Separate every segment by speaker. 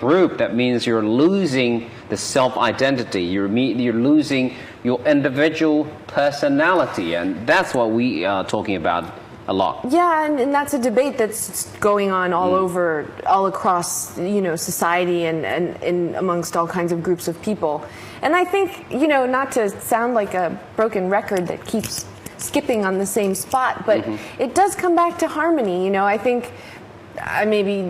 Speaker 1: group, that means you're losing the self-identity. You're losing your individual personality, and that's what we are talking about a lot.
Speaker 2: Yeah, and that's a debate that's going on all over, all across, society and amongst all kinds of groups of people. And I think, not to sound like a broken record that keeps skipping on the same spot, but it does come back to harmony. I think maybe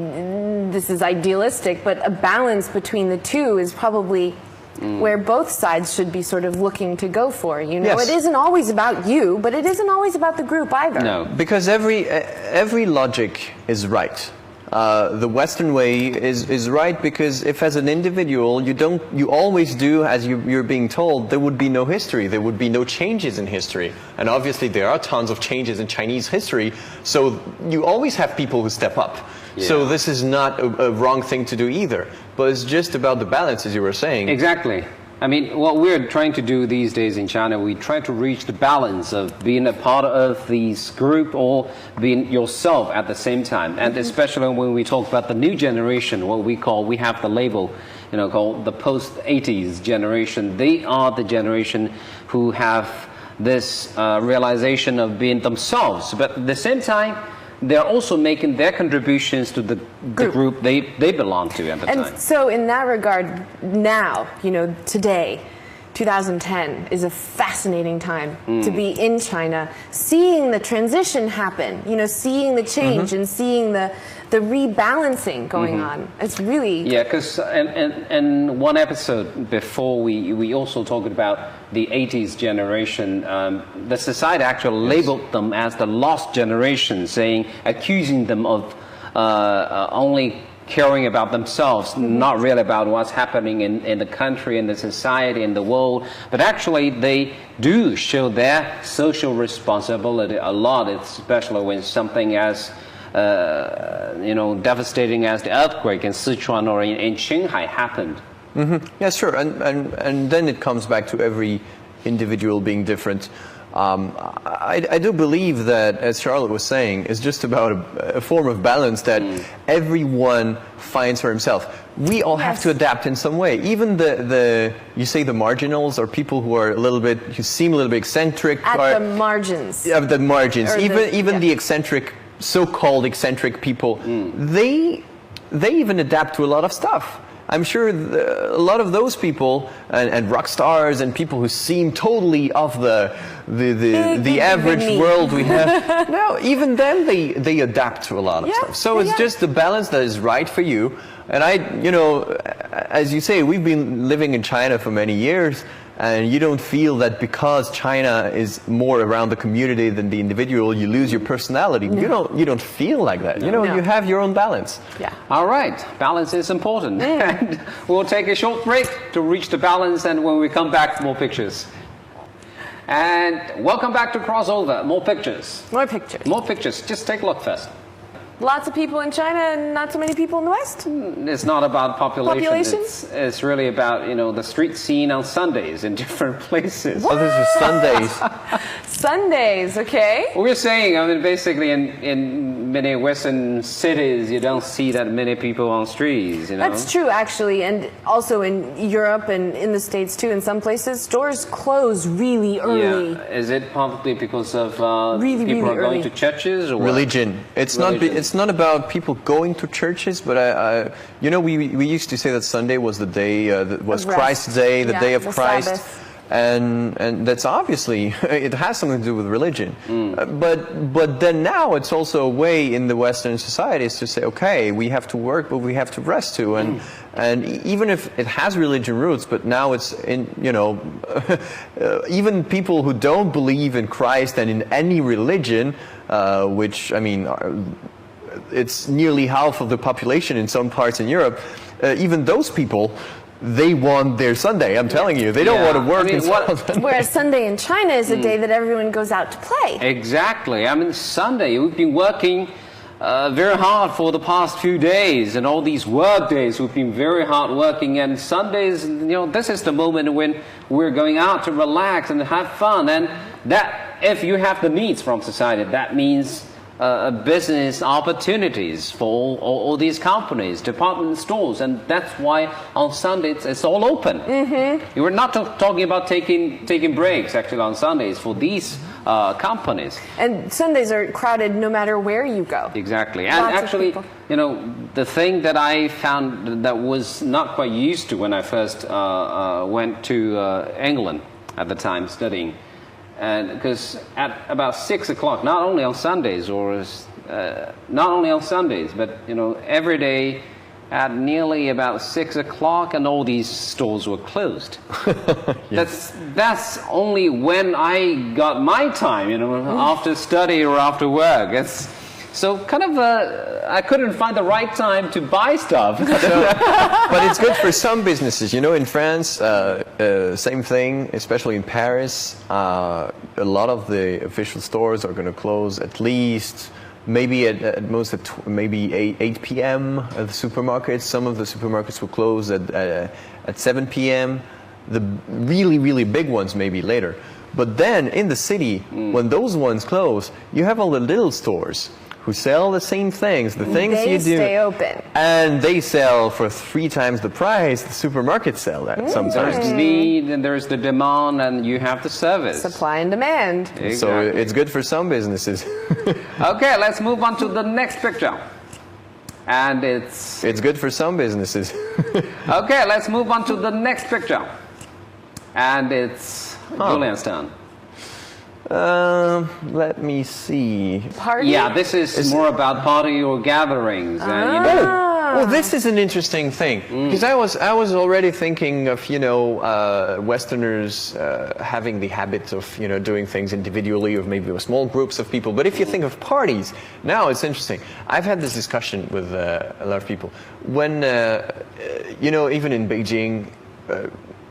Speaker 2: this is idealistic, but a balance between the two is probably where both sides should be sort of looking to go for.
Speaker 3: Yes.
Speaker 2: It isn't always about you, but it isn't always about the group either.
Speaker 1: No,
Speaker 3: because every logic is right. The Western way is right, because if as an individual you always do as you're being told, there would be no history, there would be no changes in history. And obviously there are tons of changes in Chinese history, so you always have people who step up.
Speaker 1: Yeah.
Speaker 3: So this is not a wrong thing to do either, but it's just about the balance, as you were saying.
Speaker 1: Exactly. I mean, what we're trying to do these days in China, we try to reach the balance of being a part of this group or being yourself at the same time. And especially when we talk about the new generation, we have the label, called the post-80s generation. They are the generation who have this realization of being themselves. But at the same time, they're also making their contributions to the group they belong to at the time.
Speaker 2: And so in that regard, now, today, 2010 is a fascinating time to be in China, seeing the transition happen, seeing the change and seeing the rebalancing going on. It's really...
Speaker 1: Yeah, because in one episode before, we also talked about the 80s generation. The society actually labeled them as the lost generation, accusing them of only caring about themselves, not really about what's happening in the country, in the society, in the world. But actually, they do show their social responsibility a lot, especially when something as devastating as the earthquake in Sichuan or in Shanghai happened.
Speaker 3: Yeah, sure. And then it comes back to every individual being different. I do believe that, as Charlotte was saying, it's just about a form of balance that everyone finds for himself. We all have to adapt in some way. Even you say the marginals, or people who are who seem a little bit eccentric.
Speaker 2: At the margins.
Speaker 3: Yeah, the margins. Even the eccentric, so-called eccentric people, they even adapt to a lot of stuff. I'm sure a lot of those people and rock stars and people who seem totally off the average world we have, no, even then they adapt to a lot of stuff. So it's just the balance that is right for you. And as you say, we've been living in China for many years, and you don't feel that because China is more around the community than the individual, you lose your personality. No. You don't feel like that. You have your own balance.
Speaker 2: Yeah.
Speaker 1: All right, balance is important. And we'll take a short break to reach the balance, and when we come back, more pictures. And welcome back to Crossover. More pictures.
Speaker 2: More pictures.
Speaker 1: More pictures. Just take a look first.
Speaker 2: Lots of people in China and not so many people in the West?
Speaker 1: It's not about population.
Speaker 2: Population?
Speaker 1: It's really about, the street scene on Sundays in different places.
Speaker 3: What? Oh, this is Sundays.
Speaker 2: Sundays, okay.
Speaker 1: We're saying, basically in many Western cities, you don't see that many people on streets,
Speaker 2: That's true, actually. And also in Europe and in the States, too, in some places, stores close really early.
Speaker 1: Yeah. Is it probably because of
Speaker 2: really
Speaker 1: are
Speaker 2: early.
Speaker 1: going to churches? Or
Speaker 3: religion. It's not about people going to churches, but we used to say that Sunday was the day, was Christ's day, the day of Christ.
Speaker 2: Sabbath.
Speaker 3: And that's obviously, it has something to do with religion. But then now it's also a way in the Western societies to say, okay, we have to work, but we have to rest too. And even if it has religion roots, but now it's in, even people who don't believe in Christ and in any religion, which, it's nearly half of the population in some parts in Europe, even those people, they want their Sunday. I'm telling you, they don't want to work.
Speaker 2: Whereas Sunday in China is a day that everyone goes out to play.
Speaker 1: Exactly. Sunday, we've been working very hard for the past few days, and all these work days, we've been very hard working. And Sundays, this is the moment when we're going out to relax and have fun. And that, if you have the needs from society, that means business opportunities for all these companies, department stores, and that's why on Sundays it's all open. You were not talking about taking breaks actually on Sundays for these companies.
Speaker 2: And Sundays are crowded no matter where you go.
Speaker 1: Exactly. And
Speaker 2: Lots of
Speaker 1: actually,
Speaker 2: people.
Speaker 1: you know, the thing that I found that was not quite used to when I first went to England at the time studying, and because at about 6 o'clock, not only on Sundays but you know, every day at nearly about 6 o'clock, and all these stores were closed. That's only when I got my time, you know, after study or after work. It's so kind of I couldn't find the right time to buy stuff.
Speaker 3: But it's good for some businesses. You know, in France, same thing, especially in Paris. A lot of the official stores are going to close at least, maybe at most at maybe 8 p.m. at the supermarkets. Some of the supermarkets will close at 7 p.m. The really, really big ones maybe later. But then in the city, when those ones close, you have all the little stores who sell the same things, the things
Speaker 2: They
Speaker 3: you do.
Speaker 2: stay open.
Speaker 3: And they sell for 3 times the price the supermarkets sell at sometimes.
Speaker 1: There's the need and there's the demand, and you have the service.
Speaker 2: Supply and demand.
Speaker 3: So
Speaker 1: Exactly.
Speaker 3: it's good for some businesses.
Speaker 1: Okay, let's move on to the next picture. And it's
Speaker 3: It's good for some businesses.
Speaker 1: okay. Let's move on to the next picture. And it's Julian's turn.
Speaker 3: Let me see.
Speaker 2: Party?
Speaker 1: Yeah, this is more about party or gatherings. And, you know,
Speaker 3: Well, this is an interesting thing because I was already thinking of, you know, Westerners having the habit of, you know, doing things individually or maybe with small groups of people. But if you think of parties, now it's interesting. I've had this discussion with a lot of people when, you know, even in Beijing.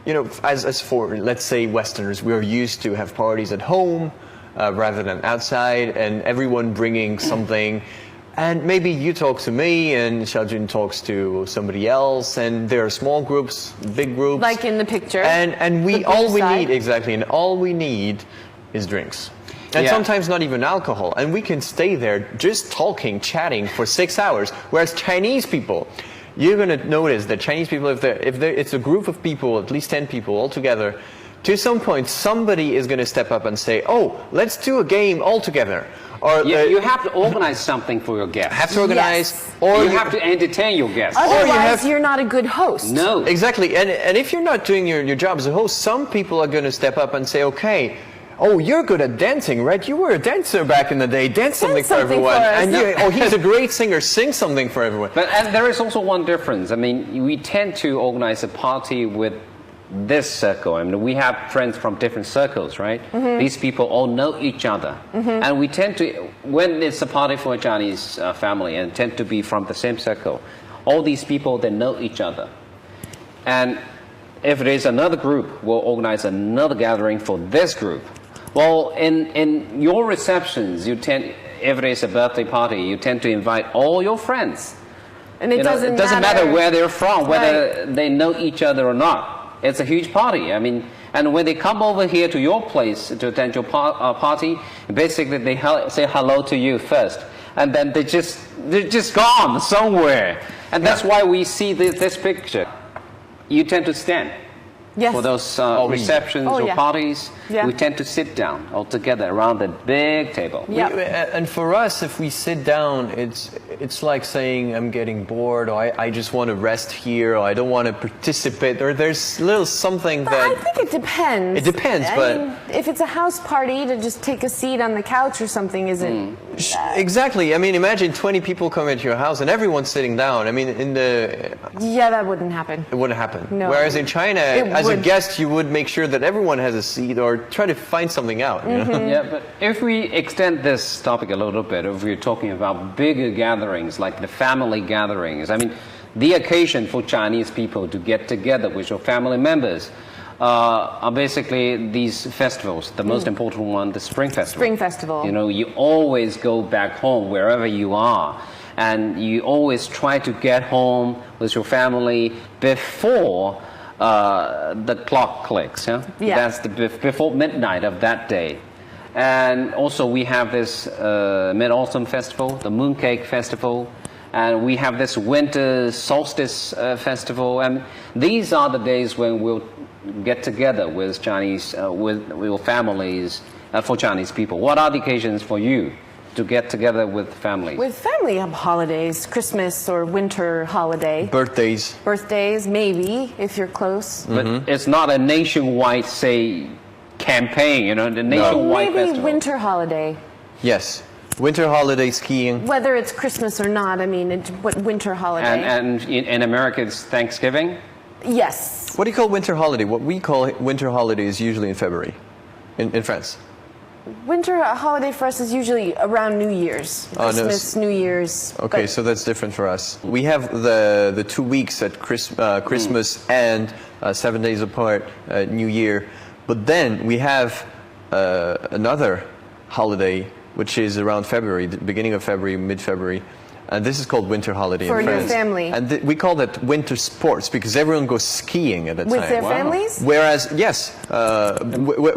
Speaker 3: You know, as for, let's say, Westerners, we're used to have parties at home rather than outside, and everyone bringing something. And maybe you talk to me, and Xiaojun talks to somebody else, and there are small groups, big groups.
Speaker 2: Like in the picture.
Speaker 3: And we
Speaker 2: The
Speaker 3: all
Speaker 2: blue
Speaker 3: we
Speaker 2: side.
Speaker 3: need, exactly, and all we need is drinks. And
Speaker 1: Yeah.
Speaker 3: sometimes not even alcohol. And we can stay there just talking, chatting for 6 hours. Whereas Chinese people, you're going to notice that Chinese people, if it's a group of people, at least 10 people all together, to some point somebody is going to step up and say, "Oh, let's do a game all together." Or
Speaker 1: you have to organize something for your guests.
Speaker 3: have to organize,
Speaker 2: Yes.
Speaker 3: or
Speaker 1: you have to entertain your guests.
Speaker 2: Otherwise,
Speaker 3: have-
Speaker 2: you're not a good host.
Speaker 1: No.
Speaker 3: Exactly, and if you're not doing your job as a host, some people are going to step up and say, "Okay, oh, you're good at dancing, right? You were a dancer back in the day. Dance something for
Speaker 2: something
Speaker 3: everyone."
Speaker 2: for us.
Speaker 3: And oh, he's a great singer. Sing something for everyone.
Speaker 1: But and there is also one difference. I mean, we tend to organize a party with this circle. I mean, we have friends from different circles, right? These people all know each other, and we tend to, when it's a party for a Chinese family, and tend to be from the same circle. All these people, they know each other, and if it is another group, we'll organize another gathering for this group. Well, in your receptions, you tend, if it is a birthday party, you tend to invite all your friends.
Speaker 2: And it
Speaker 1: You know,
Speaker 2: doesn't
Speaker 1: it doesn't matter where they're from, whether
Speaker 2: Right.
Speaker 1: they know each other or not. It's a huge party. I mean, and when they come over here to your place to attend your party, basically they say hello to you first, and then they're just gone somewhere. And that's why we see this picture. You tend to stand.
Speaker 2: Yes.
Speaker 1: For those receptions
Speaker 2: Oh,
Speaker 1: or
Speaker 2: yeah.
Speaker 1: parties,
Speaker 2: Yeah.
Speaker 1: we tend to sit down all together around a big table.
Speaker 2: Yeah.
Speaker 3: And for us, if we sit down, it's like saying, "I'm getting bored," or I just want to rest here, or I don't want to participate, or there's a little something
Speaker 2: But
Speaker 3: that.
Speaker 2: I think it depends.
Speaker 3: It depends,
Speaker 2: I
Speaker 3: but-
Speaker 2: mean, if it's a house party, to just take a seat on the couch or something isn't.
Speaker 3: Exactly. I mean, imagine 20 people come into your house and everyone's sitting down. I mean,
Speaker 2: Yeah, that wouldn't happen.
Speaker 3: it wouldn't happen.
Speaker 2: No.
Speaker 3: Whereas in China,
Speaker 2: It
Speaker 3: as a
Speaker 2: would.
Speaker 3: guest, you would make sure that everyone has a seat or try to find something out. You know?
Speaker 1: Yeah, but if we extend this topic a little bit, if we're talking about bigger gatherings, like the family gatherings, I mean, the occasion for Chinese people to get together with your family members are basically these festivals. The most important one, the Spring Festival.
Speaker 2: Spring Festival.
Speaker 1: You know, you always go back home wherever you are, and you always try to get home with your family before the clock clicks. Yeah?
Speaker 2: Yeah.
Speaker 1: That's before midnight of that day. And also we have this Mid-Autumn Festival, the Mooncake Festival, and we have this Winter Solstice Festival. And these are the days when we'll get together with Chinese, with families, for Chinese people. What are the occasions for you to get together with families?
Speaker 2: With family holidays, Christmas or winter holiday.
Speaker 3: Birthdays.
Speaker 2: Birthdays, maybe, if you're close.
Speaker 1: But it's not a nationwide, say, campaign, you know, the nationwide
Speaker 2: Maybe
Speaker 1: festival.
Speaker 2: winter holiday.
Speaker 3: Yes. Winter holiday skiing.
Speaker 2: Whether it's Christmas or not, I mean, what winter holiday?
Speaker 1: And in America, it's Thanksgiving.
Speaker 2: Yes.
Speaker 3: What do you call winter holiday? What we call winter holiday is usually in February, in France.
Speaker 2: Winter holiday for us is usually around New Year's.
Speaker 3: Oh, no.
Speaker 2: Christmas, New Year's.
Speaker 3: Okay,
Speaker 2: but-
Speaker 3: so that's different for us. We have the 2 weeks at Christmas and 7 days apart, New Year. But then we have another holiday, which is around February, the beginning of February, mid-February. And this is called winter holiday
Speaker 2: For
Speaker 3: in
Speaker 2: your
Speaker 3: France.
Speaker 2: family.
Speaker 3: And we call that winter sports because everyone goes skiing at that
Speaker 2: With
Speaker 3: time.
Speaker 2: their families?
Speaker 3: Whereas, yes,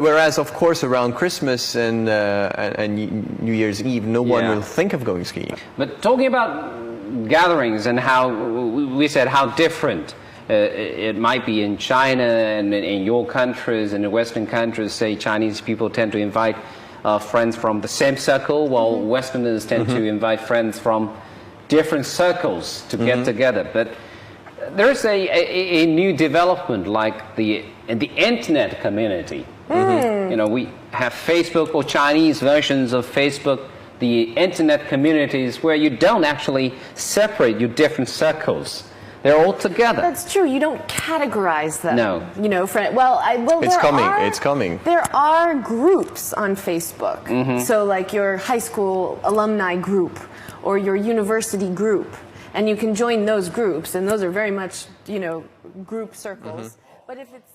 Speaker 3: whereas of course around Christmas and New Year's Eve, no one
Speaker 1: Yeah.
Speaker 3: will think of going skiing.
Speaker 1: But talking about gatherings and how we said how different it might be in China and in your countries, in the Western countries, say Chinese people tend to invite friends from the same circle, while Westerners tend to invite friends from different circles to get together. But there's a new development like in the internet community. You know, we have Facebook or Chinese versions of Facebook, the internet communities where you don't actually separate your different circles. They're all together.
Speaker 2: That's true. You don't categorize them.
Speaker 1: No.
Speaker 2: You know, well,
Speaker 3: It's
Speaker 2: there
Speaker 3: coming.
Speaker 2: are-
Speaker 3: It's coming.
Speaker 2: There are groups on Facebook.
Speaker 1: Mm-hmm.
Speaker 2: So, like your high school alumni group or your university group, and you can join those groups, and those are very much, you know, group circles.
Speaker 3: Mm-hmm.
Speaker 2: But if it's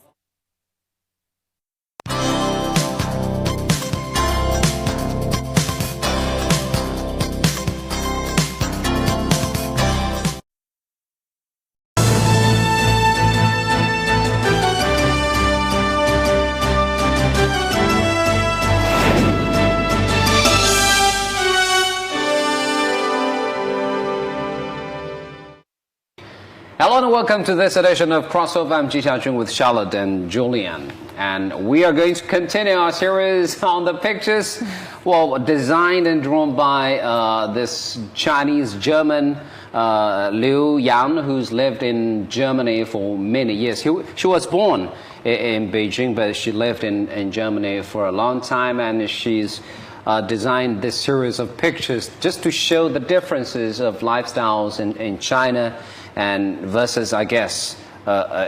Speaker 1: Hello and welcome to this edition of Crossover. I'm Ji Xiaojun with Charlotte and Julian. And we are going to continue our series on the pictures, well, designed and drawn by this Chinese-German Liu Yang, who's lived in Germany for many years. She was born in Beijing, but she lived in Germany for a long time, and she's designed this series of pictures just to show the differences of lifestyles in China and versus, I guess,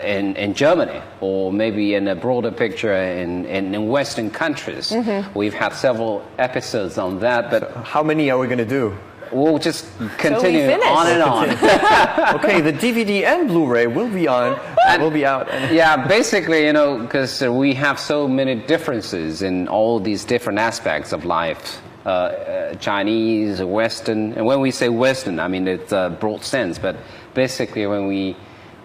Speaker 1: in Germany, or maybe in a broader picture in Western countries. We've had several episodes on that, but
Speaker 3: How many are we going to do?
Speaker 1: we'll just continue
Speaker 2: finish.
Speaker 1: on and on.
Speaker 3: Okay, the DVD and Blu-ray will be on. Will be out.
Speaker 1: Yeah, basically, you know, because we have so many differences in all these different aspects of life. Chinese, Western, and when we say Western, I mean it's a broad sense, but basically when we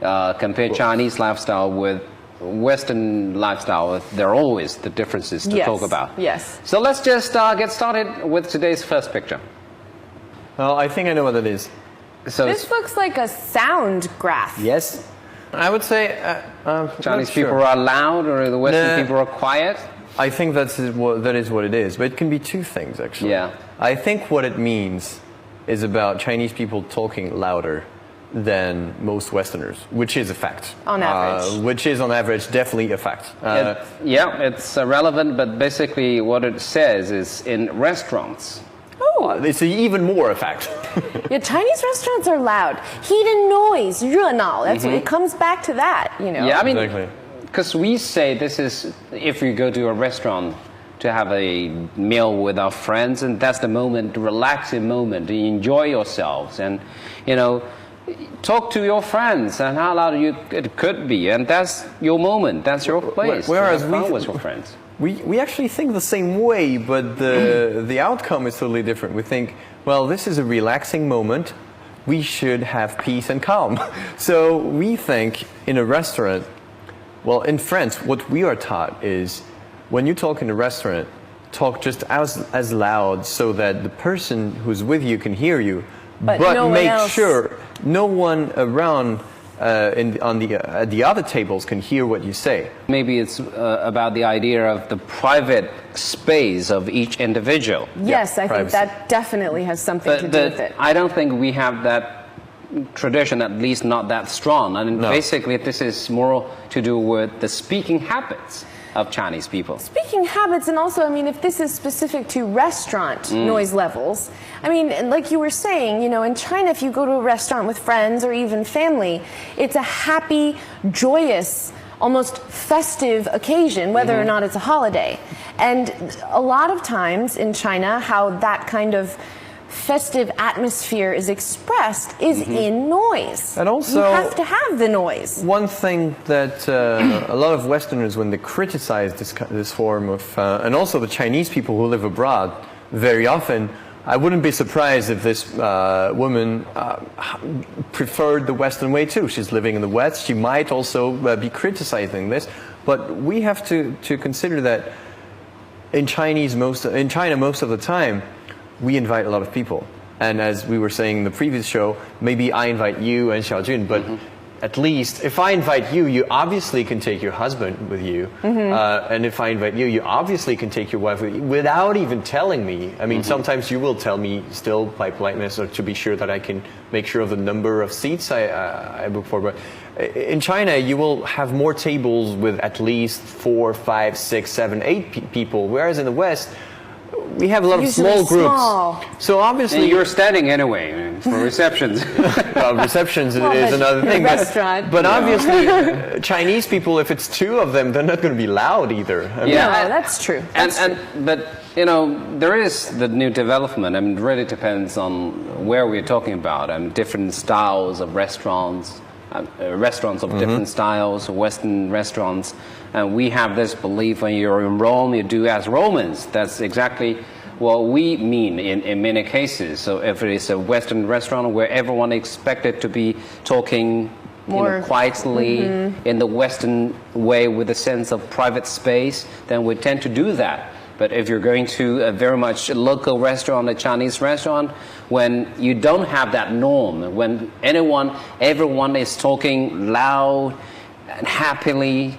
Speaker 1: compare Chinese lifestyle with Western lifestyle, there are always the differences to
Speaker 2: Yes,
Speaker 1: talk about.
Speaker 2: yes.
Speaker 1: So let's just get started with today's first picture.
Speaker 3: Well, I think I know what it is.
Speaker 1: So
Speaker 2: this looks like a sound graph.
Speaker 3: Yes. I would say
Speaker 1: Chinese people are loud, or the Western
Speaker 3: Nah.
Speaker 1: people are quiet.
Speaker 3: I think that is what it is, but it can be two things actually.
Speaker 1: Yeah.
Speaker 3: I think what it means is about Chinese people talking louder than most Westerners, which is a fact.
Speaker 2: On average.
Speaker 3: Which is on average definitely a fact.
Speaker 1: It's relevant, but basically what it says is in restaurants.
Speaker 3: It's even more a fact.
Speaker 2: Yeah, Chinese restaurants are loud. Heat and noise, 热闹. That's what it comes back to that, you know.
Speaker 1: Yeah, I mean,
Speaker 3: Exactly.
Speaker 1: because we say this is if you go to a restaurant to have a meal with our friends, and that's the moment, the relaxing moment, to enjoy yourselves, and you know, talk to your friends and how loud it could be, and that's your moment, that's your place.
Speaker 3: Whereas
Speaker 1: to have fun
Speaker 3: we-
Speaker 1: with your friends.
Speaker 3: We actually think the same way, but the outcome is totally different. We think, well, this is a relaxing moment. We should have peace and calm. So we think in a restaurant, well, in France, what we are taught is when you talk in a restaurant, talk just as loud so that the person who's with you can hear you,
Speaker 2: But no one
Speaker 3: make
Speaker 2: else.
Speaker 3: sure no one around at the other tables can hear what you say.
Speaker 1: Maybe it's about the idea of the private space of each individual.
Speaker 2: Yes, I think
Speaker 3: privacy.
Speaker 2: that definitely has something to do with it.
Speaker 1: I don't think we have that tradition, at least not that strong. And
Speaker 3: No.
Speaker 1: basically, this is more to do with the speaking habits of Chinese people.
Speaker 2: Speaking habits, and also, I mean, if this is specific to restaurant noise levels, I mean, like you were saying, you know, in China, if you go to a restaurant with friends or even family, it's a happy, joyous, almost festive occasion, whether or not it's a holiday. And a lot of times in China, how that kind of festive atmosphere is expressed is in noise.
Speaker 3: And also-
Speaker 2: you have to have the noise.
Speaker 3: One thing that a lot of Westerners, when they criticize this form of, and also the Chinese people who live abroad, very often, I wouldn't be surprised if this woman preferred the Western way too. She's living in the West. She might also be criticizing this, but we have to consider that in China most of the time, we invite a lot of people. And as we were saying in the previous show, maybe I invite you and Xiaojun, but at least if I invite you, you obviously can take your husband with you. And if I invite you, you obviously can take your wife with you without even telling me. I mean, sometimes you will tell me still by politeness or to be sure that I can make sure of the number of seats I book for. But in China, you will have more tables with at least 4, 5, 6, 7, 8 people, whereas in the West, we have a lot of
Speaker 2: Usually
Speaker 3: small groups.
Speaker 2: small.
Speaker 3: So obviously,
Speaker 1: And you're standing anyway for receptions.
Speaker 3: receptions
Speaker 2: Well,
Speaker 3: is
Speaker 2: but
Speaker 3: another thing.
Speaker 2: restaurant.
Speaker 3: But obviously, Chinese people, if it's 2 of them, they're not going to be loud either. I mean,
Speaker 1: Yeah.
Speaker 2: No, that's true.
Speaker 1: But you know, there is the new development. I mean, it really depends on where we're talking about. Different styles of restaurants, restaurants of different styles, Western restaurants. And we have this belief: when you're in Rome, you do as Romans. That's exactly what we mean in many cases. So if it is a Western restaurant where everyone expected to be talking
Speaker 2: More
Speaker 1: quietly in the Western way with a sense of private space, then we tend to do that. But if you're going to a very much local restaurant, a Chinese restaurant, when you don't have that norm, when everyone is talking loud and happily,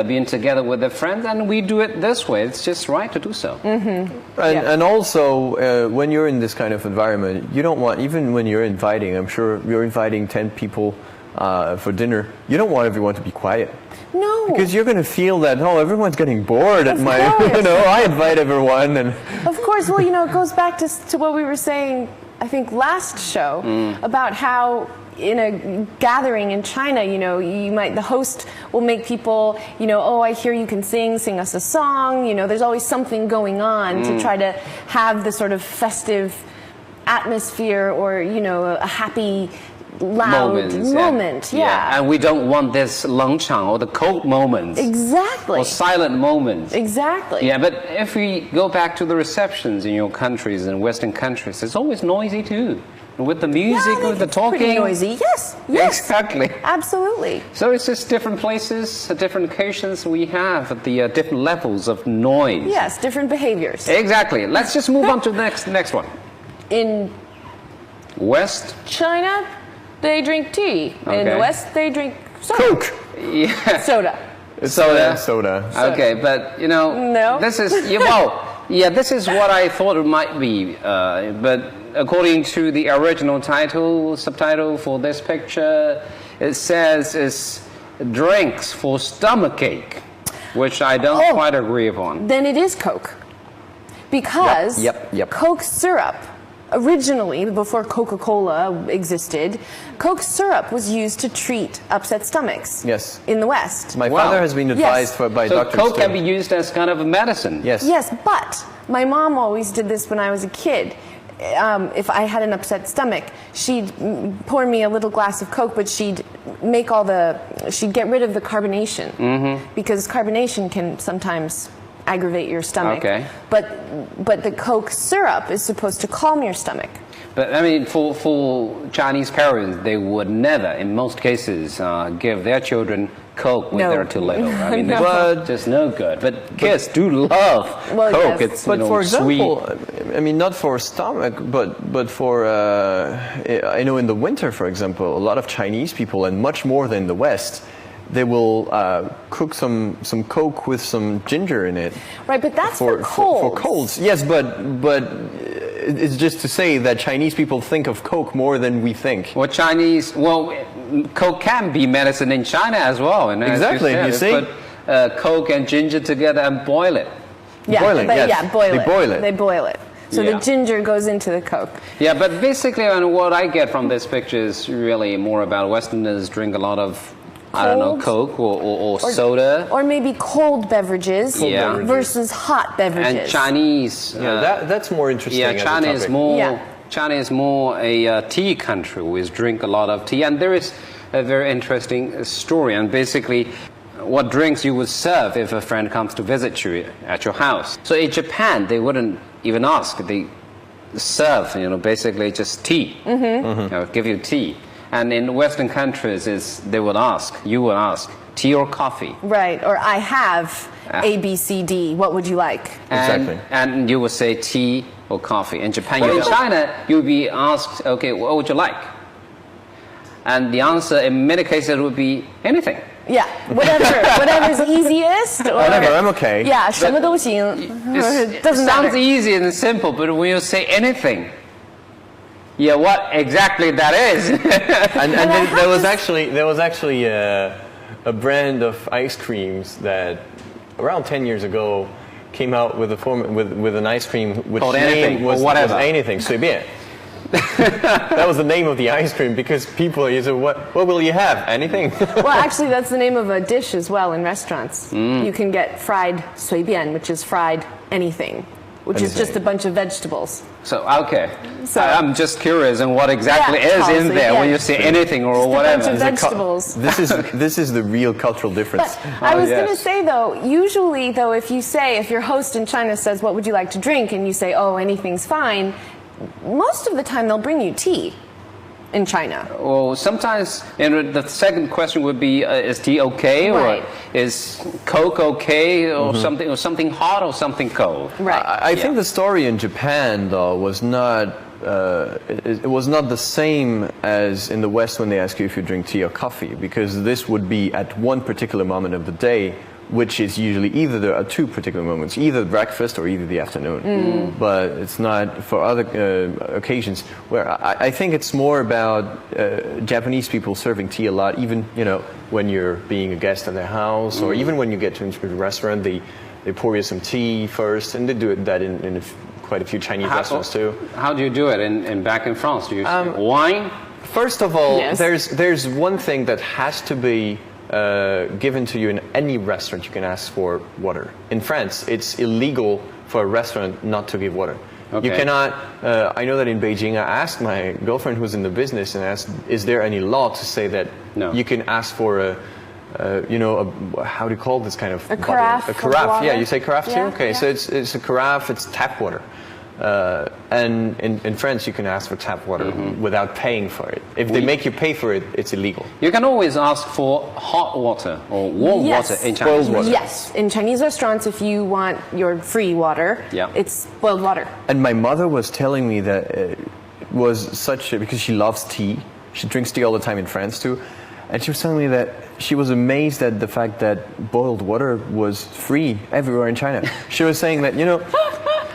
Speaker 1: being together with their friends, and we do it this way, it's just right to do so.
Speaker 3: And also, when you're in this kind of environment, you don't want, even when you're inviting, I'm sure you're inviting 10 people for dinner, you don't want everyone to be quiet.
Speaker 2: No.
Speaker 3: Because you're going to feel that, oh, everyone's getting bored at
Speaker 2: Of
Speaker 3: my,
Speaker 2: course.
Speaker 3: I invite everyone. And
Speaker 2: Of course, well, you know, it goes back to what we were saying, I think, last show about how in a gathering in China, you know, the host will make people, you know, oh, I hear you can sing us a song. You know, there's always something going on to try to have the sort of festive atmosphere or, you know, a happy, loud moment. Yeah.
Speaker 1: And we don't want this longchang or the cold moments.
Speaker 2: Exactly.
Speaker 1: Or silent moments.
Speaker 2: Exactly.
Speaker 1: Yeah, but if we go back to the receptions in your countries, in Western countries, it's always noisy too. With the music,
Speaker 2: Yeah,
Speaker 1: with the
Speaker 2: it's pretty
Speaker 1: talking.
Speaker 2: noisy. Yes. Yes.
Speaker 1: Exactly.
Speaker 2: Absolutely.
Speaker 1: So it's just different places, different occasions we have at the different levels of noise.
Speaker 2: Yes. Different behaviors.
Speaker 1: Exactly. Let's just move on to the next one.
Speaker 2: In
Speaker 1: West.
Speaker 2: China, they drink tea. In
Speaker 1: Okay.
Speaker 2: the West, they drink soda.
Speaker 3: Coke.
Speaker 1: Yeah.
Speaker 2: Soda.
Speaker 3: Soda.
Speaker 1: Okay, but you know,
Speaker 2: No.
Speaker 1: this is this is what I thought it might be. But according to the original subtitle for this picture, it says it's drinks for stomachache, which I don't
Speaker 2: Oh.
Speaker 1: quite agree upon.
Speaker 2: Then it is Coke. Because
Speaker 3: Yep.
Speaker 2: Coke syrup, originally, before Coca-Cola existed, Coke syrup was used to treat upset stomachs.
Speaker 3: Yes.
Speaker 2: In the West.
Speaker 3: My
Speaker 1: Wow.
Speaker 3: father has been advised by
Speaker 1: So
Speaker 3: doctors
Speaker 1: Coke
Speaker 3: to-
Speaker 1: can be used as kind of a medicine.
Speaker 3: Yes.
Speaker 2: Yes, but my mom always did this when I was a kid. If I had an upset stomach, she'd pour me a little glass of Coke, but she'd get rid of the carbonation because carbonation can sometimes aggravate your stomach.
Speaker 1: Okay.
Speaker 2: But the Coke syrup is supposed to calm your stomach.
Speaker 1: But I mean, for Chinese parents, they would never, in most cases, give their children Coke when
Speaker 2: No.
Speaker 1: they're too little. I mean,
Speaker 3: No.
Speaker 1: it's just no good. But kids do love
Speaker 2: Well,
Speaker 1: Coke.
Speaker 2: yes.
Speaker 1: It's
Speaker 3: But for
Speaker 1: sweet.
Speaker 3: example, I mean, not for stomach, but for I know in the winter, for example, a lot of Chinese people, and much more than the West, they will cook some Coke with some ginger in it.
Speaker 2: Right, but that's for colds.
Speaker 3: For colds, yes, but it's just to say that Chinese people think of Coke more than we think.
Speaker 1: Well, Coke can be medicine in China as well. And as
Speaker 3: Exactly,
Speaker 1: said,
Speaker 3: you see?
Speaker 1: put Coke and ginger together and boil it.
Speaker 2: Yeah,
Speaker 3: Boiling,
Speaker 2: but
Speaker 3: yes.
Speaker 2: yeah, boil
Speaker 3: They
Speaker 2: it.
Speaker 3: boil it.
Speaker 2: They boil it. So
Speaker 1: Yeah.
Speaker 2: the ginger goes into the Coke.
Speaker 1: Yeah, but basically, what I get from this picture is really more about Westerners drink a lot of, I don't know,
Speaker 2: Cold?
Speaker 1: Coke or soda.
Speaker 2: Or maybe cold beverages
Speaker 1: Yeah. beverages.
Speaker 2: versus hot beverages.
Speaker 1: And Chinese.
Speaker 3: That's more interesting.
Speaker 1: Yeah,
Speaker 3: as a
Speaker 1: China is
Speaker 3: topic.
Speaker 1: more.
Speaker 2: Yeah.
Speaker 1: China is more a tea country. We drink a lot of tea, and there is a very interesting story. And basically, what drinks you would serve if a friend comes to visit you at your house. So in Japan, they wouldn't even ask. They serve, basically just tea. Give you tea. And in Western countries, you would ask, tea or coffee.
Speaker 2: Right, or I have A, B, C, D. What would you like?
Speaker 3: Exactly.
Speaker 1: And you would say tea or coffee. In Japan, in China, you'll be asked, okay, what would you like? And the answer in many cases would be anything.
Speaker 2: Yeah, whatever's easiest. Or,
Speaker 3: Whatever, I'm okay.
Speaker 2: Yeah, 什么都行.
Speaker 1: It
Speaker 2: Doesn't
Speaker 1: sounds
Speaker 2: matter.
Speaker 1: easy and simple, but when you say anything, yeah, what exactly that is?
Speaker 3: And there was actually a brand of ice creams that around 10 years ago came out with with an ice cream which
Speaker 1: Called
Speaker 3: name
Speaker 1: anything,
Speaker 3: was,
Speaker 1: or whatever.
Speaker 3: was anything, 随便. That was the name of the ice cream because people, you said, what will you have? Anything?
Speaker 2: Well, actually, that's the name of a dish as well in restaurants. You can get fried 随便, which is fried anything, which is just a bunch of vegetables.
Speaker 1: So, okay.
Speaker 2: So-
Speaker 1: I'm just curious on what exactly
Speaker 2: Yeah,
Speaker 1: is in
Speaker 2: honestly,
Speaker 1: there when
Speaker 2: yeah.
Speaker 1: you say anything or
Speaker 2: Just a
Speaker 1: whatever.
Speaker 2: bunch of vegetables.
Speaker 3: This is the real cultural difference.
Speaker 2: But I was
Speaker 1: yes.
Speaker 2: going to say, though, usually, though, if your host in China says, what would you like to drink? And you say, oh, anything's fine. Most of the time, they'll bring you tea in China.
Speaker 1: Well, sometimes, and the second question would be, is tea okay?
Speaker 2: Right.
Speaker 1: Or is Coke okay? Or something hot or something cold?
Speaker 2: Right.
Speaker 3: I think the story in Japan, though, was not. It was not the same as in the West when they ask you if you drink tea or coffee, because this would be at one particular moment of the day, which is usually either there are two particular moments, either breakfast or either the afternoon. But it's not for other occasions where I think it's more about Japanese people serving tea a lot, even when you're being a guest at their house, or even when you get to a restaurant, they pour you some tea first, and they do that in quite a few Chinese restaurants too.
Speaker 1: How do you do it back in France? Do you wine?
Speaker 3: First of all,
Speaker 2: Yes.
Speaker 3: there's one thing that has to be given to you in any restaurant. You can ask for water. In France, it's illegal for a restaurant not to give water.
Speaker 1: Okay.
Speaker 3: You cannot. I know that in Beijing, I asked my girlfriend who's in the business and asked, "Is there any law to say that
Speaker 1: No.
Speaker 3: you can ask for how do you call this kind of
Speaker 2: A
Speaker 3: bottle?
Speaker 2: carafe
Speaker 3: A
Speaker 2: of
Speaker 3: carafe.
Speaker 2: water?
Speaker 3: Yeah, you say carafe too.
Speaker 2: Yeah,
Speaker 3: Okay,
Speaker 2: yeah.
Speaker 3: so it's a carafe. It's tap water. And in France, you can ask for tap water without paying for it. If they make you pay for it, it's illegal.
Speaker 1: You can always ask for hot water or warm
Speaker 2: Yes.
Speaker 1: water in China.
Speaker 3: Boiled water.
Speaker 2: Yes, in Chinese restaurants, if you want your free water,
Speaker 1: Yeah.
Speaker 2: it's boiled water.
Speaker 3: And my mother was telling me that it was because she loves tea. She drinks tea all the time in France too. And she was telling me that she was amazed at the fact that boiled water was free everywhere in China. She was saying that,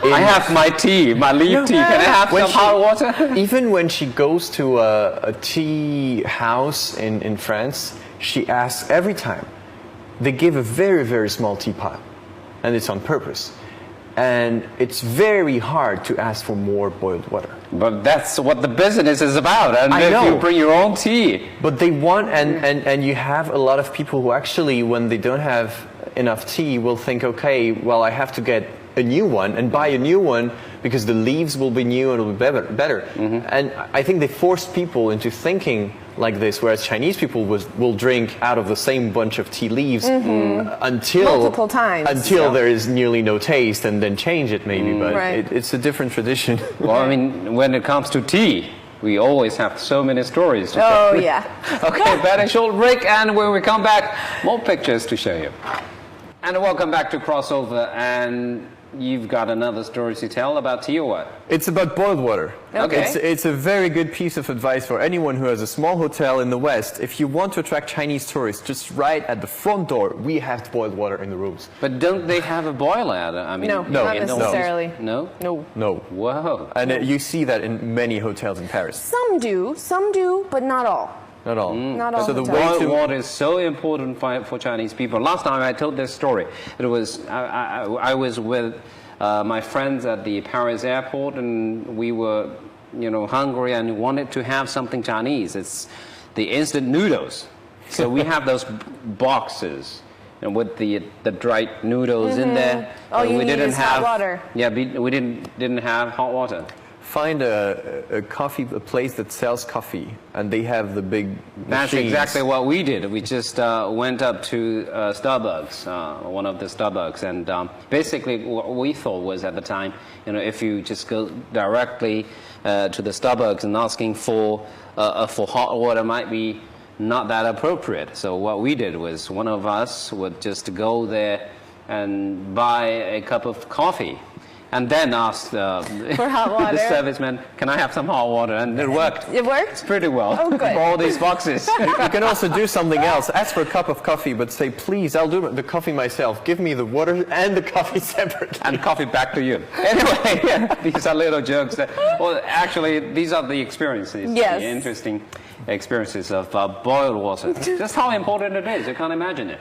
Speaker 1: I have my tea, my leaf tea. Can I have
Speaker 3: When
Speaker 1: some hot water?
Speaker 3: even when she goes to a tea house in France, she asks every time. They give a very, very small teapot, and it's on purpose. And it's very hard to ask for more boiled water.
Speaker 1: But that's what the business is about. And
Speaker 3: I
Speaker 1: if
Speaker 3: know.
Speaker 1: you bring your own tea.
Speaker 3: But they want, and you have a lot of people who actually, when they don't have enough tea, will think, okay, well, I have to get a new one and buy a new one because the leaves will be new and it'll be better. And I think they forced people into thinking like this, whereas Chinese people will drink out of the same bunch of tea leaves until
Speaker 2: Multiple times.
Speaker 3: until there is nearly no taste, and then change it maybe. But
Speaker 2: Right.
Speaker 3: it's a different tradition.
Speaker 1: Well, I mean, when it comes to tea, we always have so many stories to
Speaker 2: Oh,
Speaker 1: tell.
Speaker 2: yeah.
Speaker 1: Okay, very short break, and when we come back, more pictures to show you. And welcome back to Crossover, and you've got another story to tell about tea or what?
Speaker 3: It's about boiled water.
Speaker 1: Okay.
Speaker 3: It's a very good piece of advice for anyone who has a small hotel in the West. If you want to attract Chinese tourists, just right at the front door, we have boiled water in the rooms.
Speaker 1: But don't they have a boiler? I mean,
Speaker 2: No,
Speaker 3: No,
Speaker 2: not
Speaker 3: no.
Speaker 2: necessarily.
Speaker 1: No?
Speaker 2: No.
Speaker 3: No.
Speaker 1: Whoa.
Speaker 3: And you see that in many hotels in Paris.
Speaker 2: Some do, but not all.
Speaker 3: Not all.
Speaker 2: Not all
Speaker 3: So the
Speaker 2: hotels.
Speaker 3: way
Speaker 1: Boiled
Speaker 3: to
Speaker 1: water is so important for Chinese people. Last time I told this story, it was I was with my friends at the Paris airport, and we were, hungry and wanted to have something Chinese. It's the instant noodles. So we have those boxes, and with the dried noodles in there.
Speaker 2: All you
Speaker 1: we
Speaker 2: need
Speaker 1: didn't
Speaker 2: is hot
Speaker 1: have
Speaker 2: water.
Speaker 1: Yeah, we didn't have hot water.
Speaker 3: find a place that sells coffee, and they have the big
Speaker 1: That's
Speaker 3: machines.
Speaker 1: exactly what we did. We just went up to Starbucks, one of the Starbucks, and basically what we thought was at the time, if you just go directly to the Starbucks and asking for hot water might be not that appropriate. So what we did was one of us would just go there and buy a cup of coffee. And then asked
Speaker 2: For hot water.
Speaker 1: the serviceman, "Can I have some hot water?" And it worked.
Speaker 2: It worked?
Speaker 1: Pretty well.
Speaker 2: Oh, good.
Speaker 1: For all these boxes.
Speaker 3: You can also do something else. Ask for a cup of coffee, but say, please, I'll do the coffee myself. Give me the water and the coffee separately.
Speaker 1: And coffee back to you. Anyway, these are little jokes. Well, actually, these are the experiences.
Speaker 2: Yes.
Speaker 1: The interesting experiences of boiled water. Just how important it is. You can't imagine it.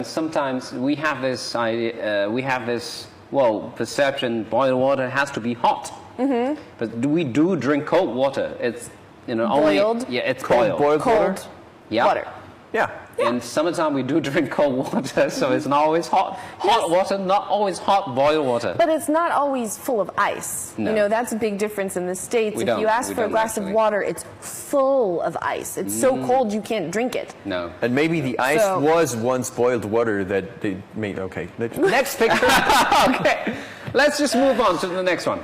Speaker 1: Sometimes we have this idea, perception boiled water has to be hot. Mm-hmm. But we do drink cold water. It's,
Speaker 2: Boiled?
Speaker 1: Yeah, it's
Speaker 3: Cold boiled water?
Speaker 2: Cold
Speaker 1: Yeah.
Speaker 2: water.
Speaker 3: Yeah.
Speaker 1: In summertime, we do drink cold water, so it's not always hot. Hot water, not always hot boiled water.
Speaker 2: But it's not always full of ice.
Speaker 1: No.
Speaker 2: That's a big difference in the States.
Speaker 1: We
Speaker 2: If you
Speaker 1: don't-
Speaker 2: ask
Speaker 1: we
Speaker 2: for a
Speaker 1: don't
Speaker 2: glass
Speaker 1: actually.
Speaker 2: of water, it's full of ice. It's so cold you can't drink it.
Speaker 1: No.
Speaker 3: And maybe the ice
Speaker 2: So-
Speaker 3: was once boiled water that they made. Okay. Next picture.
Speaker 1: Okay, let's just move on to the next one.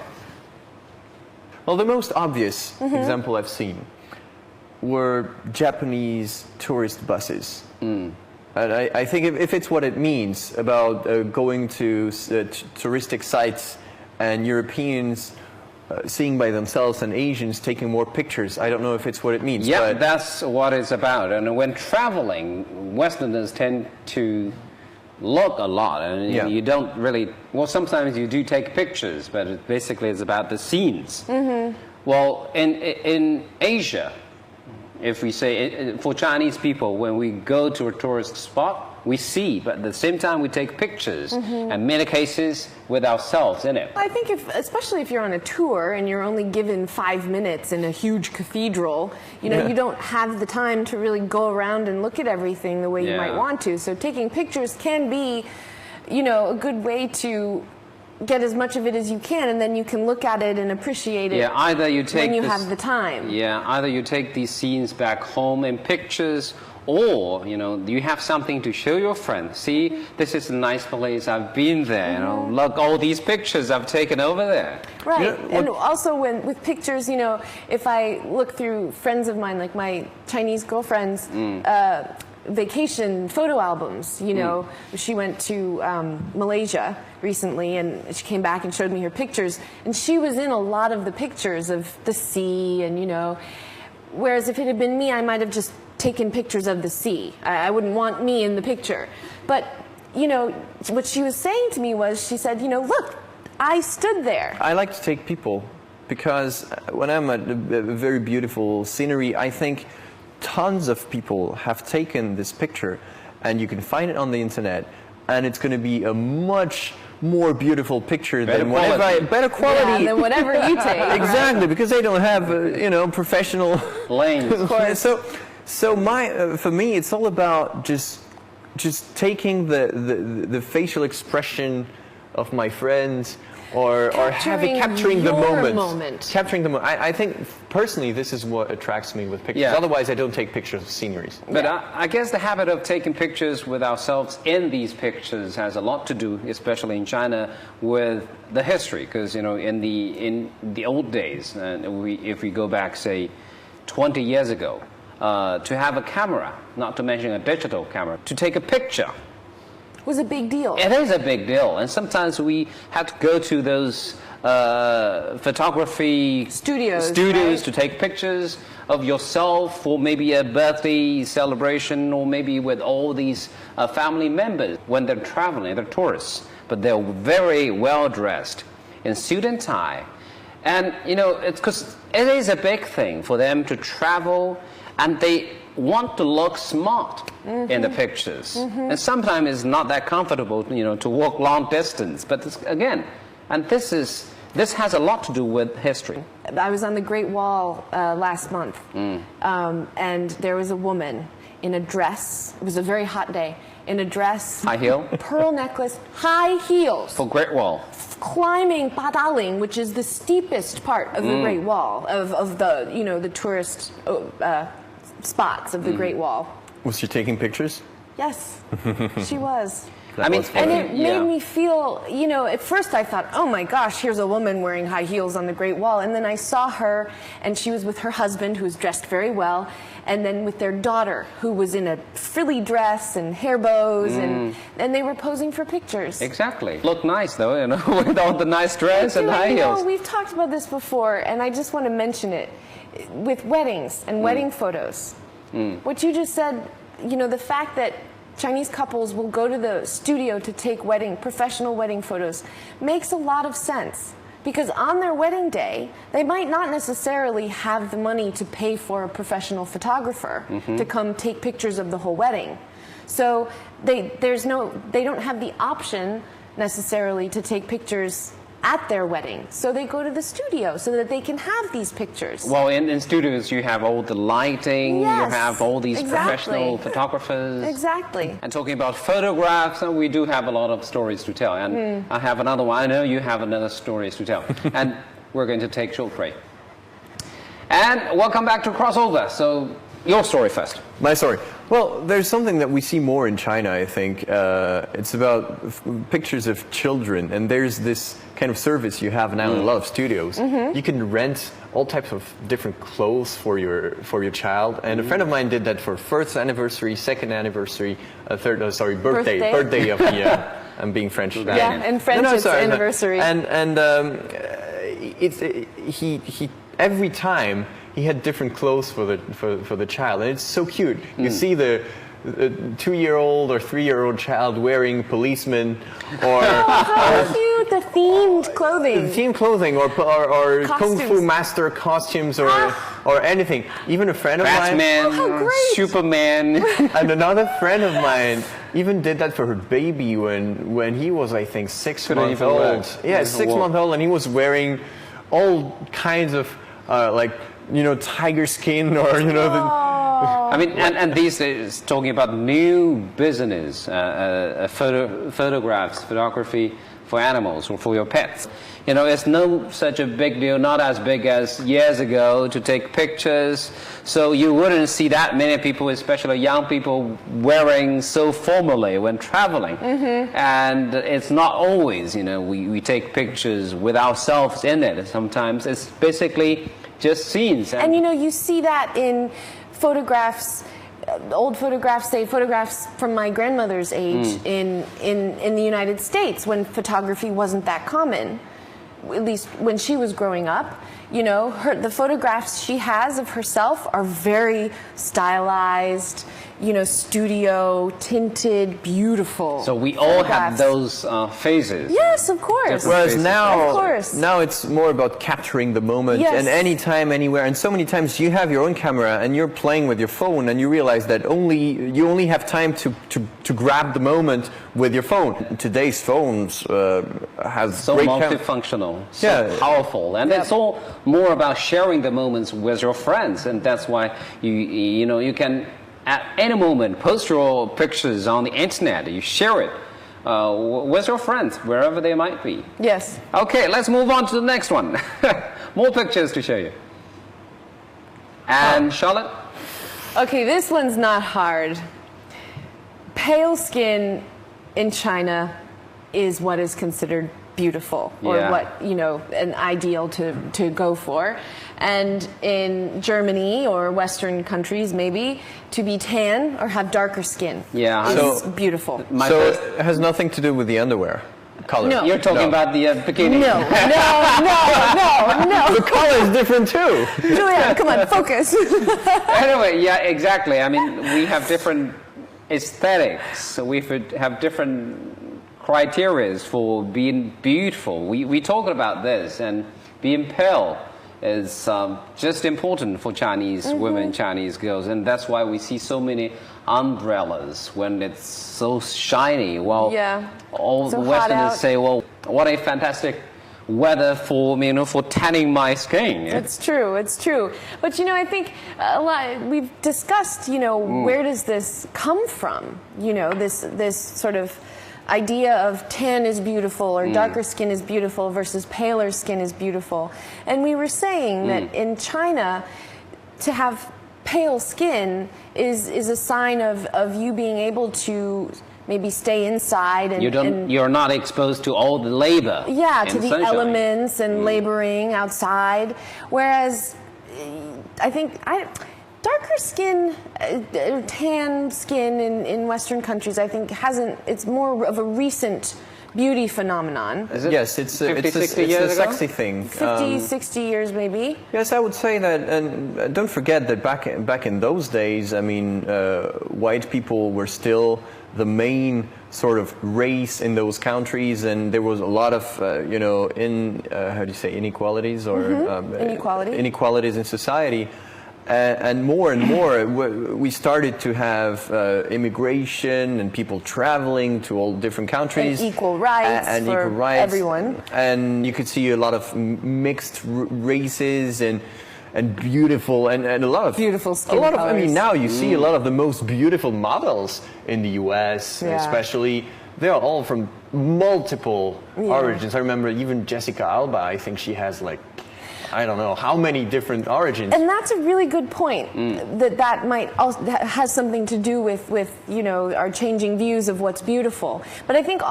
Speaker 3: Well, the most obvious example I've seen were Japanese tourist buses. And I think if it's what it means about going to touristic sites and Europeans seeing by themselves and Asians taking more pictures, I don't know if it's what it means.
Speaker 1: Yeah,
Speaker 3: but
Speaker 1: that's what it's about. And when traveling, Westerners tend to look a lot, and
Speaker 3: Yeah.
Speaker 1: you don't really. Well, sometimes you do take pictures, but it basically it's about the scenes. Well, in Asia, if we say for Chinese people, when we go to a tourist spot, we see, but at the same time we take pictures, and in many cases with ourselves in it.
Speaker 2: I think especially if you're on a tour and you're only given 5 minutes in a huge cathedral, you don't have the time to really go around and look at everything the way you might
Speaker 1: Yeah.
Speaker 2: want to. So taking pictures can be, a good way to get as much of it as you can, and then you can look at it and appreciate it
Speaker 1: Yeah, either you take
Speaker 2: when you
Speaker 1: this-
Speaker 2: have the time.
Speaker 1: Yeah, either you take these scenes back home in pictures, or you have something to show your friends. See, this is a nice place. I've been there. Look, all these pictures I've taken over there.
Speaker 2: Right, and also with pictures, if I look through friends of mine, like my Chinese girlfriend's vacation photo albums, she went to Malaysia recently, and she came back and showed me her pictures, and she was in a lot of the pictures of the sea, and whereas if it had been me, I might have just taken pictures of the sea. I wouldn't want me in the picture. But, what she was saying to me was, she said, look, I stood there.
Speaker 3: I like to take people because when I'm at a very beautiful scenery, I think tons of people have taken this picture, and you can find it on the internet, and it's going to be a much more beautiful picture than whatever better quality
Speaker 2: than whatever you take.
Speaker 3: exactly, because they don't have professional
Speaker 1: Lanes.
Speaker 3: So for me, it's all about just taking the facial expression of my friends, or capturing the
Speaker 2: your
Speaker 3: moment. Capturing the moment. I think personally this is what attracts me with pictures.
Speaker 1: Yeah.
Speaker 3: Otherwise I don't take pictures of sceneries.
Speaker 1: But I guess the habit of taking pictures with ourselves in these pictures has a lot to do, especially in China, with the history. Because in the old days, and if we go back, say, 20 years ago, to have a camera, not to mention a digital camera, to take a picture
Speaker 2: was a big deal.
Speaker 1: It is a big deal, and sometimes we have to go to those photography
Speaker 2: Studios, right?
Speaker 1: to take pictures of yourself for maybe a birthday celebration, or maybe with all these family members when they're traveling, they're tourists, but they're very well dressed in suit and tie. And it's because it is a big thing for them to travel, and they want to look smart in the pictures. And sometimes it's not that comfortable, to walk long distance. But this has a lot to do with history.
Speaker 2: I was on the Great Wall last month, and there was a woman in a dress. It was a very hot day. In a dress,
Speaker 1: High heel?
Speaker 2: pearl necklace, high heels,
Speaker 1: For Great Wall.
Speaker 2: climbing Badaling, which is the steepest part of the Great Wall, of the the tourist spots of the Great Wall.
Speaker 3: Was she taking pictures?
Speaker 2: Yes, she was.
Speaker 1: I mean,
Speaker 2: And it made me feel, at first I thought, oh my gosh, here's a woman wearing high heels on the Great Wall. And then I saw her, and she was with her husband, who was dressed very well, and then with their daughter, who was in a frilly dress and hair bows, and they were posing for pictures.
Speaker 1: Exactly. Look nice, though, with all the nice dress and high heels.
Speaker 2: We've talked about this before, and I just want to mention it. With weddings and wedding photos, what you just said, the fact that Chinese couples will go to the studio to take professional wedding photos makes a lot of sense. Because on their wedding day, they might not necessarily have the money to pay for a professional photographer to come take pictures of the whole wedding. So they don't have the option necessarily to take pictures at their wedding. So they go to the studio so that they can have these pictures.
Speaker 1: Well, in studios, you have all the lighting,
Speaker 2: Yes,
Speaker 1: you have all these
Speaker 2: exactly.
Speaker 1: professional photographers.
Speaker 2: Exactly.
Speaker 1: And talking about photographs, we do have a lot of stories to tell. And I have another one. I know you have another stories to tell. And we're going to take a short break. And welcome back to Crossover. So, your story first.
Speaker 3: My story. Well, there's something that we see more in China, I think. It's about pictures of children, and there's this kind of service you have now in a lot of studios. You can rent all types of different clothes for your child, and a friend of mine did that for first anniversary, second anniversary, birthday of the. I'm being French.
Speaker 2: Yeah, in French it's anniversary.
Speaker 3: And he every time. He had different clothes for the child, and it's so cute. You see the 2-year-old or 3-year-old child wearing policeman, or
Speaker 2: How cute, the themed clothing.
Speaker 3: themed clothing, or kung fu
Speaker 2: Costumes.
Speaker 3: master costumes, or anything. Even a friend of
Speaker 1: Batman,
Speaker 2: how great.
Speaker 1: Superman.
Speaker 3: mine, and another friend of mine even did that for her baby when he was, I think, 6
Speaker 1: Couldn't
Speaker 3: months
Speaker 1: even
Speaker 3: old.
Speaker 1: walk.
Speaker 3: Yeah,
Speaker 1: Couldn't
Speaker 3: 6
Speaker 1: walk.
Speaker 3: months old, and he was wearing all kinds of tiger skin, or
Speaker 1: I mean, and these days, talking about new business, photography for animals or for your pets. It's no such a big deal, not as big as years ago, to take pictures. So you wouldn't see that many people, especially young people, wearing so formally when traveling. And it's not always, we take pictures with ourselves in it. Sometimes it's basically just scenes.
Speaker 2: And you see that in photographs, old photographs, say photographs from my grandmother's age in the United States, when photography wasn't that common, at least when she was growing up. The photographs she has of herself are very stylized, studio, tinted, beautiful.
Speaker 1: So we all have
Speaker 2: photographs.
Speaker 1: those phases.
Speaker 2: Yes, of course.
Speaker 1: Different
Speaker 3: Whereas
Speaker 1: faces.
Speaker 3: now,
Speaker 2: Of course.
Speaker 3: now it's more about capturing the moment,
Speaker 2: Yes.
Speaker 3: and anytime, anywhere. And so many times you have your own camera and you're playing with your phone, and you realize that you only have time to grab the moment with your phone. Today's phones have
Speaker 1: So
Speaker 3: great
Speaker 1: multifunctional, so
Speaker 3: Yeah.
Speaker 1: powerful, and it's all more about sharing the moments with your friends, and that's why you can at any moment post your pictures on the internet. You share it with your friends, wherever they might be.
Speaker 2: Yes.
Speaker 1: Okay, let's move on to the next one. More pictures to show you. And Charlotte?
Speaker 2: Okay, this one's not hard. Pale skin in China is what is considered beautiful, or
Speaker 1: Yeah.
Speaker 2: what, an ideal to go for. And in Germany or Western countries, maybe, to be tan or have darker skin
Speaker 1: Yeah.
Speaker 2: is
Speaker 3: So-
Speaker 2: beautiful.
Speaker 1: My
Speaker 3: So
Speaker 1: first-
Speaker 3: it has nothing to do with the underwear color.
Speaker 2: No.
Speaker 1: You're talking about the bikini.
Speaker 2: No, no.
Speaker 3: The color is different too.
Speaker 2: Julia, come on, focus.
Speaker 1: Anyway, yeah, exactly. I mean, we have different aesthetics. So we have different criteria for being beautiful. We talked about this, and being pale is just important for Chinese women, Chinese girls, and that's why we see so many umbrellas when it's so shiny. Well,
Speaker 2: Yeah.
Speaker 1: all
Speaker 2: So
Speaker 1: the
Speaker 2: hot
Speaker 1: Westerners
Speaker 2: out.
Speaker 1: say, well, what a fantastic weather for for tanning my skin.
Speaker 2: It's true. It's true. But I think a lot. We've discussed. Where does this come from? This sort of idea of tan is beautiful or darker skin is beautiful versus paler skin is beautiful. And we were saying that in China, to have pale skin is a sign of you being able to maybe stay inside and
Speaker 1: You're not exposed to all the labor.
Speaker 2: yeah, to
Speaker 1: and
Speaker 2: the
Speaker 1: sunshine.
Speaker 2: elements and laboring outside. Whereas I think darker skin, tan skin in Western countries, I think it's more of a recent beauty phenomenon.
Speaker 1: Is it
Speaker 3: Yes, it's
Speaker 1: 50, 60
Speaker 3: a
Speaker 1: years ago?
Speaker 3: sexy thing.
Speaker 2: 50, 60 years maybe.
Speaker 3: Yes, I would say that, and don't forget that back in those days, I mean, white people were still the main sort of race in those countries, and there was a lot of, how do you say, inequalities or inequalities in society. And more we started to have immigration and people traveling to all different countries.
Speaker 2: And equal rights
Speaker 3: and
Speaker 2: for
Speaker 3: equal rights.
Speaker 2: everyone.
Speaker 3: And you could see a lot of mixed races and beautiful and a lot of
Speaker 2: Beautiful skin
Speaker 3: a lot of. I
Speaker 2: colors.
Speaker 3: mean, now you see a lot of the most beautiful models in the U.S.
Speaker 2: Yeah.
Speaker 3: especially. They are all from multiple origins. I remember even Jessica Alba. I think she has like, I don't know how many different origins.
Speaker 2: And that's a really good point. That might also that has something to do with our changing views of what's beautiful. But I think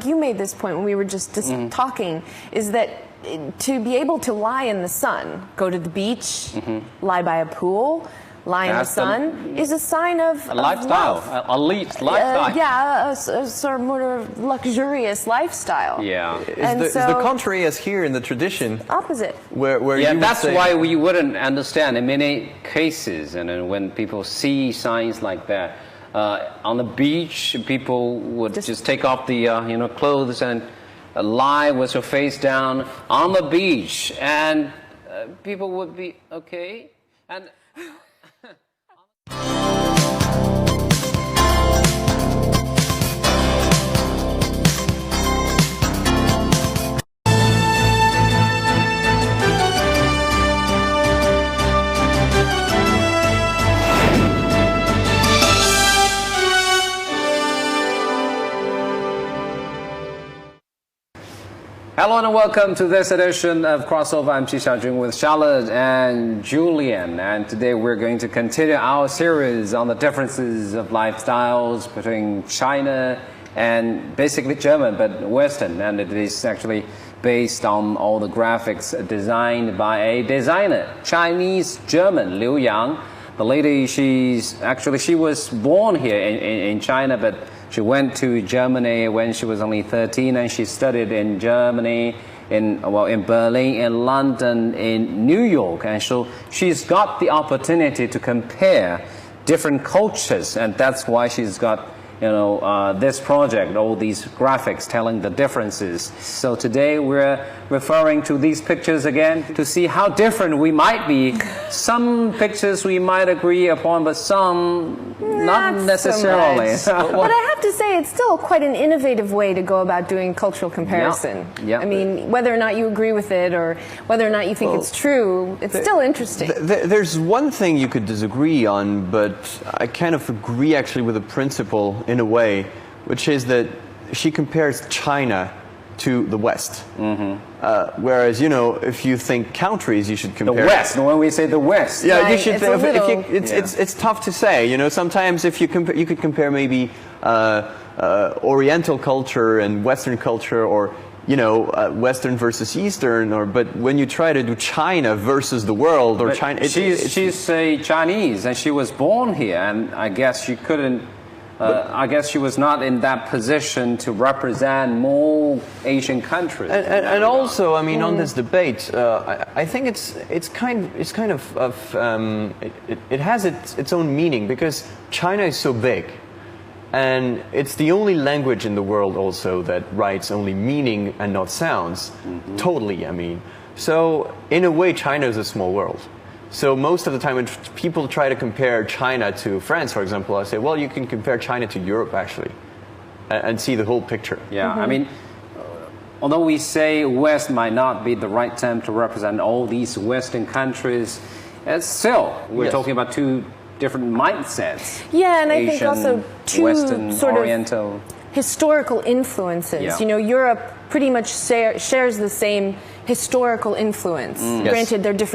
Speaker 2: you made this point when we were just talking, is that to be able to lie in the sun, go to the beach, lie by a pool, lie in the
Speaker 1: That's
Speaker 2: sun, is a sign of
Speaker 1: A lifestyle,
Speaker 2: wealth.
Speaker 1: elite lifestyle.
Speaker 2: Yeah, a sort of more luxurious lifestyle.
Speaker 1: Yeah.
Speaker 3: Is the contrary as here in the tradition,
Speaker 2: Opposite.
Speaker 3: where
Speaker 1: Yeah,
Speaker 3: you would
Speaker 1: that's
Speaker 3: say,
Speaker 1: why we wouldn't understand in many cases. And then when people see signs like that on the beach, people would just take off the clothes and lie with your face down on the beach, and people would be okay. And hello and welcome to this edition of Crossover. I'm Qi Xiaojun with Charlotte and Julian, and today we're going to continue our series on the differences of lifestyles between China and basically German, but Western, and it is actually based on all the graphics designed by a designer, Chinese-German, Liu Yang. The lady, she was born here in China, but she went to Germany when she was only 13, and she studied in Germany, in Berlin, in London, in New York. And so she's got the opportunity to compare different cultures, and that's why she's got this project, all these graphics telling the differences. So today we're referring to these pictures again to see how different we might be. Some pictures we might agree upon, but some not necessarily.
Speaker 2: So much. But I have to say, it's still quite an innovative way to go about doing cultural comparison.
Speaker 1: Yeah.
Speaker 2: I mean, whether or not you agree with it or whether or not you think it's true, it's still interesting.
Speaker 3: There's one thing you could disagree on, but I kind of agree actually with the principle in a way, which is that she compares China to the West. Whereas, if you think countries, you should
Speaker 1: The
Speaker 3: compare
Speaker 1: West. When we say the West.
Speaker 3: Yeah, you
Speaker 2: Right,
Speaker 3: should.
Speaker 2: it's a little-
Speaker 3: It's tough to say. Sometimes if you you could compare maybe Oriental culture and Western culture, or Western versus Eastern, but when you try to do China versus the world or
Speaker 1: But
Speaker 3: China,
Speaker 1: she's a Chinese, and she was born here, and I guess she couldn't. I guess she was not in that position to represent more Asian countries.
Speaker 3: and also, I mean, on this debate, I think it's kind of it has its own meaning, because China is so big, and it's the only language in the world also that writes only meaning and not sounds. Totally, I mean. So in a way, China is a small world. So most of the time when people try to compare China to France, for example, I say, well, you can compare China to Europe, actually, and see the whole picture.
Speaker 1: Yeah, I mean, although we say West might not be the right term to represent all these Western countries, still, we're
Speaker 3: Yes.
Speaker 1: talking about two different mindsets.
Speaker 2: Yeah, and I think
Speaker 1: Asian,
Speaker 2: also two
Speaker 1: Western,
Speaker 2: sort
Speaker 1: Oriental.
Speaker 2: of historical influences.
Speaker 1: Yeah.
Speaker 2: Europe pretty much shares the same historical influence.
Speaker 3: Yes.
Speaker 2: Granted, they're different